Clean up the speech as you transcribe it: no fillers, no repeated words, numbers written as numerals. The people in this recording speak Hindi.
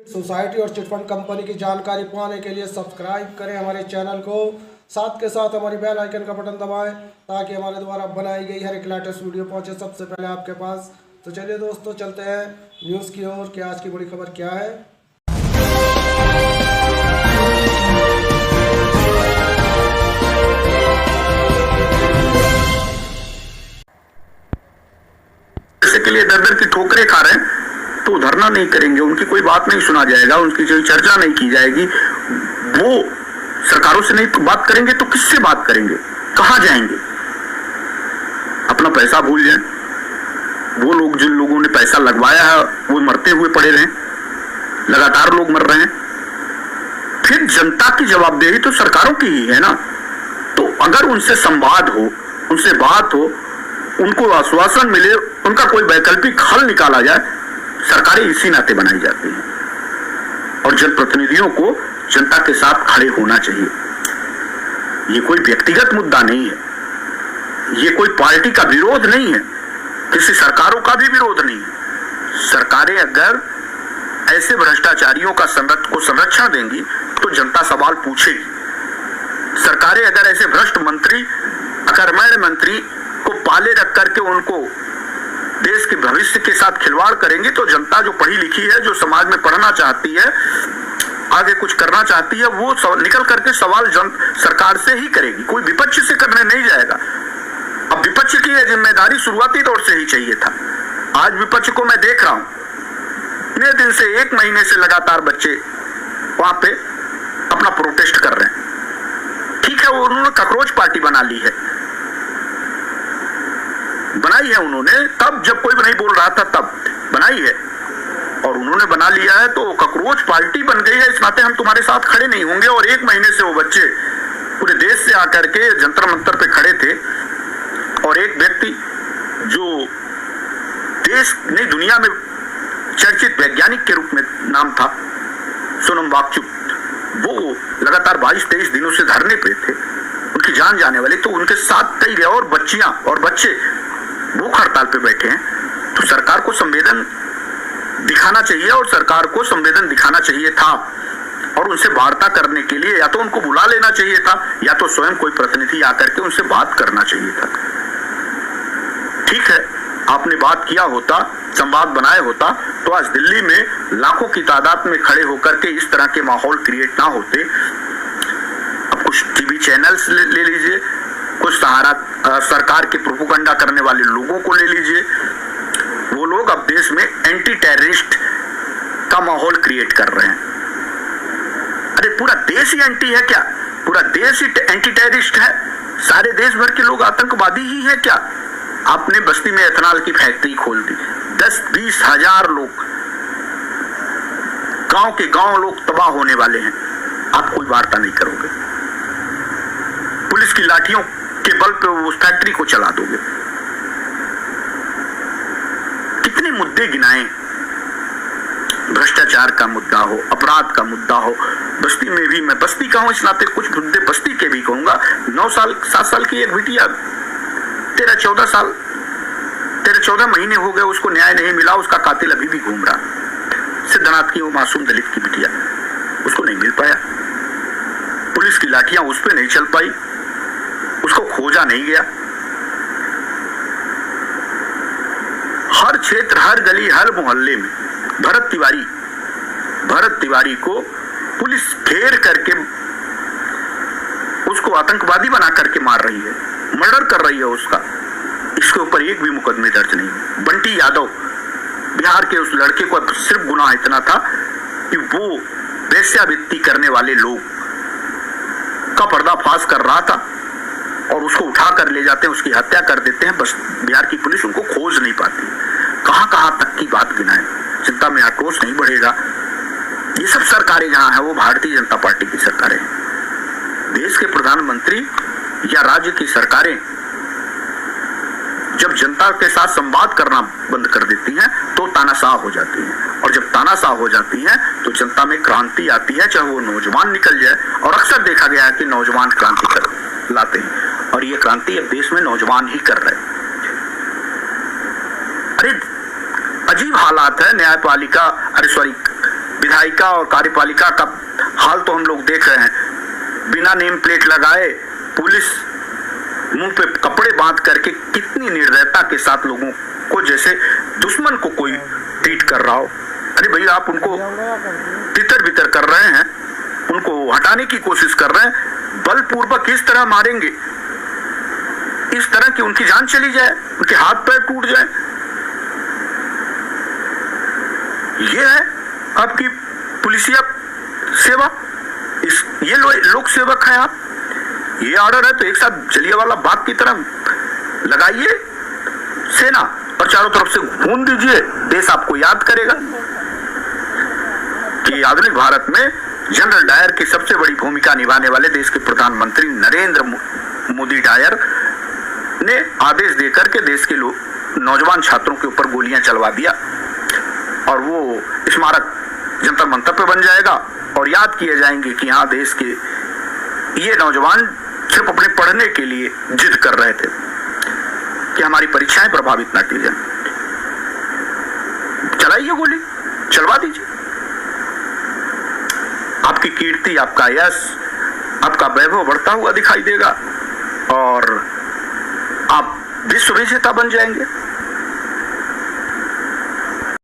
सोसाइटी और चिटफंड कंपनी की जानकारी पाने के लिए सब्सक्राइब करें हमारे चैनल को, साथ के साथ हमारी बेल आइकन का बटन दबाएं ताकि हमारे द्वारा बनाई गई हर एक लेटेस्ट वीडियो पहुंचे सबसे पहले आपके पास। तो चलिए दोस्तों, चलते हैं न्यूज़ की ओर कि आज की बड़ी खबर क्या है। के लिए दर दर की ठोकरें खा रहे हैं तो धरना नहीं करेंगे, उनकी कोई बात नहीं सुना जाएगा, उनकी कोई चर्चा नहीं की जाएगी। वो सरकारों से नहीं तो बात करेंगे तो किससे बात करेंगे, कहां जाएंगे? अपना पैसा भूल जाएं। वो लोग जिन लोगों ने पैसा लगवाया है वो मरते हुए पड़े रहे, लगातार लोग मर रहे हैं। फिर जनता की जवाबदेही तो सरकारों की ही है ना। तो अगर उनसे संवाद हो, उनसे बात हो, उनको आश्वासन मिले, उनका कोई वैकल्पिक हल निकाला जाए, सरकारें इसी नाते बनाई जाती हैं। और जनप्रतिनिधियों को जनता के साथ खड़े होना चाहिए। ये कोई व्यक्तिगत मुद्दा नहीं है, ये कोई पार्टी का विरोध नहीं है, किसी सरकारों का भी विरोध नहीं है। सरकारें अगर ऐसे भ्रष्टाचारियों का संरक्षण देंगी तो जनता सवाल पूछेगी। सरकारें अगर ऐसे भ्रष्ट मंत्री, अकर्मण्य मंत्री को पाले रख करके उनको देश के भविष्य के साथ खिलवाड़ करेंगे तो जनता जो पढ़ी लिखी है, जो समाज में पढ़ना चाहती है, आगे कुछ करना चाहती है, वो निकल करके सवाल सरकार से ही करेगी, कोई विपक्ष से करने नहीं जाएगा। अब विपक्ष की यह जिम्मेदारी शुरुआती दौर से ही चाहिए था। आज विपक्ष को मैं देख रहा हूं, इतने दिन से, एक महीने से लगातार बच्चे वहां पे अपना प्रोटेस्ट कर रहे हैं। ठीक है, वो उन्होंने कॉकरोच पार्टी बना ली है, बनाई है उन्होंने, तब जब कोई नहीं बोल रहा था तब बनाई है, और उन्होंने बना लिया है तो कॉकरोच पार्टी बन गई है। इस नाते हम तुम्हारे साथ खड़े नहीं होंगे। और एक महीने से वो बच्चे पूरे देश से आकर के जंतर मंतर पे खड़े थे, और एक व्यक्ति जो देश नहीं दुनिया में चर्चित वैज्ञानिक के रूप में नाम था, सोनम वांगचुक, वो लगातार 22-23 दिनों से धरने पे थे, उनकी जान जाने वाली। तो उनके साथ कई और बच्चियां और बच्चे भूख हड़ताल पे बैठे हैं। तो सरकार को संवेदन दिखाना चाहिए, और सरकार को संवेदन दिखाना चाहिए था, और उनसे वार्ता करने के लिए या तो उनको बुला लेना चाहिए था, या तो स्वयं कोई प्रतिनिधि आकर के उनसे बात करना चाहिए था। ठीक है, आपने बात किया होता, संवाद बनाए होता, तो आज दिल्ली में लाखों की तादाद में खड़े होकर के इस तरह के माहौल क्रिएट ना होते। अब कुछ टीवी चैनल्स ले लीजिए, कुछ सहारा सरकार के प्रोपेगेंडा करने वाले लोगों को ले लीजिए, वो लोग अब देश में एंटी टेररिस्ट का माहौल क्रिएट कर रहे हैं। अरे पूरा देश ही एंटी है क्या? पूरा देश ही एंटी टेररिस्ट है? सारे देश भर के लोग आतंकवादी ही है क्या? आपने बस्ती में एथेनॉल की फैक्ट्री खोल दी, 10-20 हजार लोग, गांव के गांव लोग तबाह होने वाले हैं, आप कोई वार्ता नहीं करोगे, पुलिस की लाठियों के बल पे उस फैक्ट्री को चला दोगे। कितने मुद्दे गिनाए, भ्रष्टाचार का मुद्दा हो, अपराध का मुद्दा हो, बस्ती में भी, मैं बस्ती का हूं इस नाते कुछ मुद्दे बस्ती के भी कहूंगा। 7 साल की एक बिटिया, 13-14 महीने हो गए, उसको न्याय नहीं मिला, उसका कातिल अभी भी घूम रहा। सिद्धनाथ की वो मासूम दलित की बिटिया, उसको नहीं मिल पाया, पुलिस की लाठियां उस पर नहीं चल पाई, उसको खोजा नहीं गया। हर क्षेत्र, हर गली, हर मोहल्ले में भरत तिवारी को पुलिस घेर करके उसको आतंकवादी बना करके मार रही है, मर्डर कर रही है उसका। इसके ऊपर एक भी मुकदमे दर्ज नहीं। बंटी यादव, बिहार के उस लड़के को सिर्फ गुनाह इतना था कि वो वेश्यावृत्ति करने वाले लोग का पर्दाफाश कर रहा था, और उसको उठा कर ले जाते हैं, उसकी हत्या कर देते हैं। बस बिहार की पुलिस उनको खोज नहीं पाती। कहां तक की बात गिनाए, जनता में आक्रोश नहीं बढ़ेगा। ये सब सरकारें जहां है वो भारतीय जनता पार्टी की सरकारें हैं। देश के प्रधानमंत्री या राज्य की सरकारें जब जनता के साथ संवाद करना बंद कर देती हैं तो तानाशाह हो जाती हैं, और जब तानाशाह हो जाती हैं तो जनता में क्रांति आती है, चाहे वो नौजवान निकल जाए। और अक्सर देखा गया है कि नौजवान क्रांति कर लाते हैं, और ये क्रांति अब देश में नौजवान ही कर रहे हैं। अरे अजीब हालात है न्यायपालिका, विधायिका न्यायिका और कार्यपालिका का हाल तो हम लोग देख रहे हैं। बिना नेम प्लेट लगाए पुलिस मुंह पे कपड़े बांध करके कितनी निर्दयता के साथ लोगों को जैसे दुश्मन को कोई ट्रीट कर रहा हो। अरे भैया, आप उनको तितर बितर कर रहे हैं, उनको हटाने की कोशिश कर रहे हैं, बलपूर्वक इस तरह मारेंगे, इस तरह की उनकी जान चली जाए, उनके हाथ पैर टूट जाए। ये है आपकी पुलिसिया सेवा, ये लोक सेवक है आप। ये ऑर्डर है तो एक साथ जलियांवाला बाग की तरह लगाइए सेना और चारों तरफ से खून दीजिए, देश आपको याद करेगा। कि आधुनिक भारत में जनरल डायर की सबसे बड़ी भूमिका निभाने वाले देश के प्रधानमंत्री नरेंद्र मोदी डायर ने आदेश देकर के देश के नौजवान छात्रों के ऊपर गोलियां चलवा दिया और वो स्मारक जंतर मंतर पे बन जाएगा और याद किए जाएंगे कि हाँ, देश के ये नौजवान सिर्फ अपने पढ़ने के लिए जिद कर रहे थे कि हमारी परीक्षाएं प्रभावित ना की जाए। चलाइए गोली, चलवा दीजिए। आपकी कीर्ति, आपका यश, आपका वैभव बढ़ता हुआ दिखाई देगा और आप विश्व विजेता बन जाएंगे।